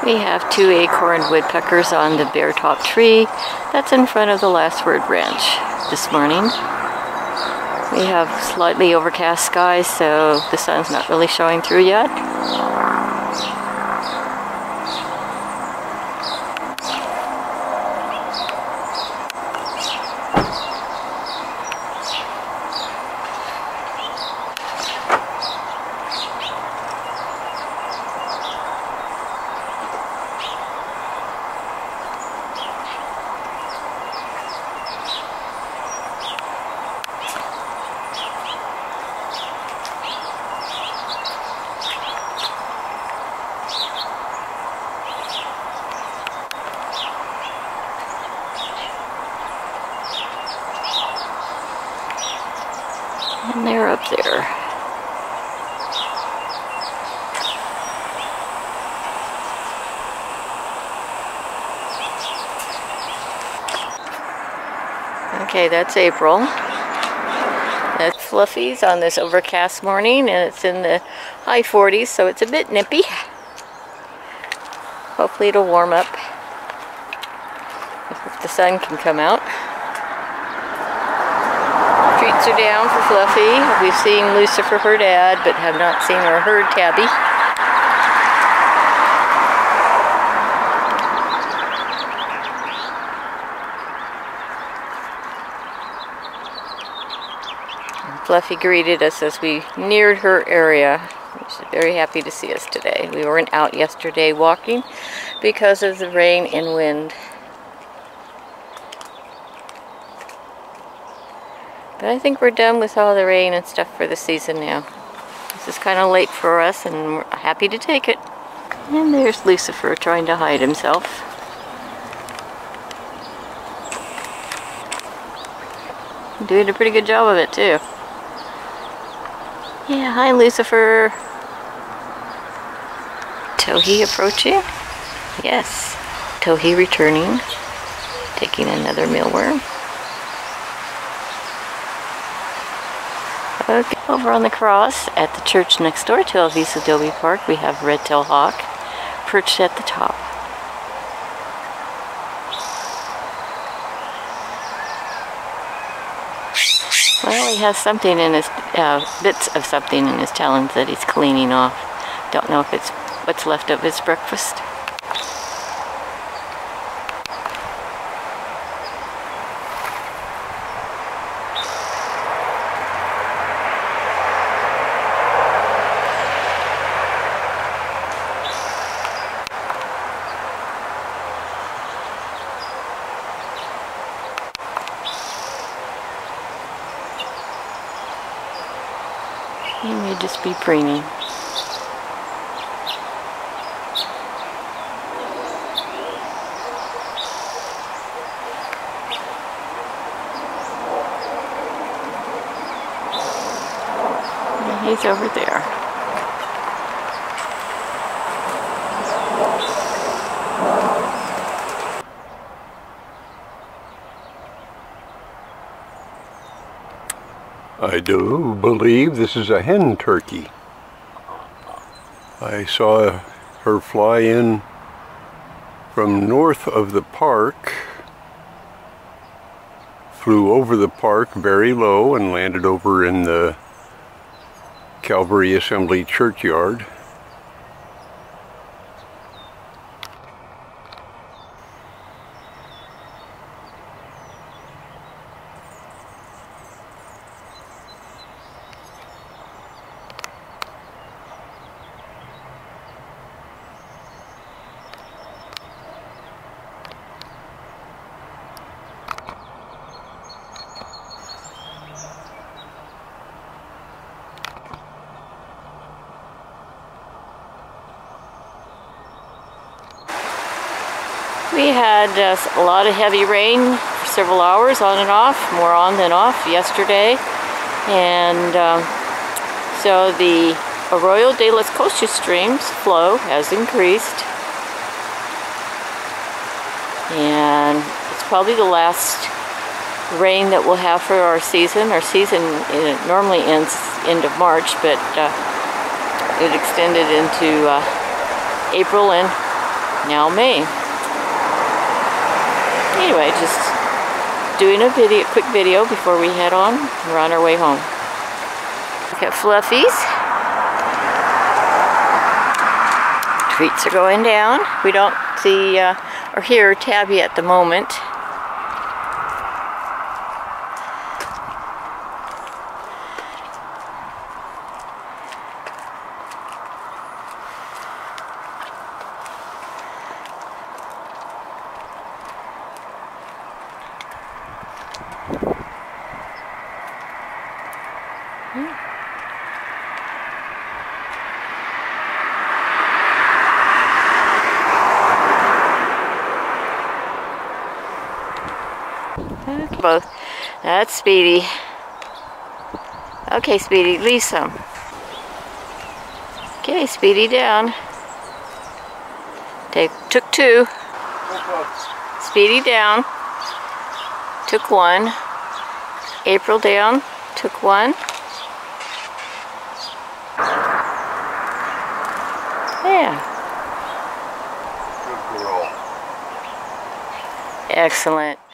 We have 2 acorn woodpeckers on the bare top tree that's in front of the Last Word Ranch this morning. We have slightly overcast skies, so the sun's not really showing through yet. And they're up there. Okay, that's April. That's Fluffy's on this overcast morning, and it's in the high 40s, so it's a bit nippy. Hopefully it'll warm up if the sun can come out. Treats are down for Fluffy. We've seen Lucifer, her dad, but have not seen or heard Tabby. And Fluffy greeted us as we neared her area. She's very happy to see us today. We weren't out yesterday walking because of the rain and wind. But I think we're done with all the rain and stuff for the season now. This is kind of late for us, and we're happy to take it. And there's Lucifer trying to hide himself. Doing a pretty good job of it, too. Yeah, hi Lucifer. Towhee approaching? Yes. Towhee returning. Taking another mealworm. Okay. Over on the cross at the church next door to Elvis Adobe Park, we have red-tailed hawk perched at the top. Well, he has something in his, bits of something in his talons that he's cleaning off. Don't know if it's what's left of his breakfast. He may just be preening. And he's over there. I do believe this is a hen turkey. I saw her fly in from north of the park, flew over the park very low and landed over in the Calvary Assembly churchyard. We had a lot of heavy rain for several hours, on and off, more on than off yesterday. And so the Arroyo de las Cochas stream's flow has increased. And it's probably the last rain that we'll have for our season. Our season normally ends end of March, but it extended into April and now May. Anyway, just doing a quick video before we head on. We're on our way home. Look at Fluffies. Treats are going down. We don't see or hear Tabby at the moment. Both. That's Speedy. Okay, Speedy, leave some. Okay, Speedy down. Took 2. Speedy down. Took 1. April down. Took 1. Yeah. Good girl. Excellent.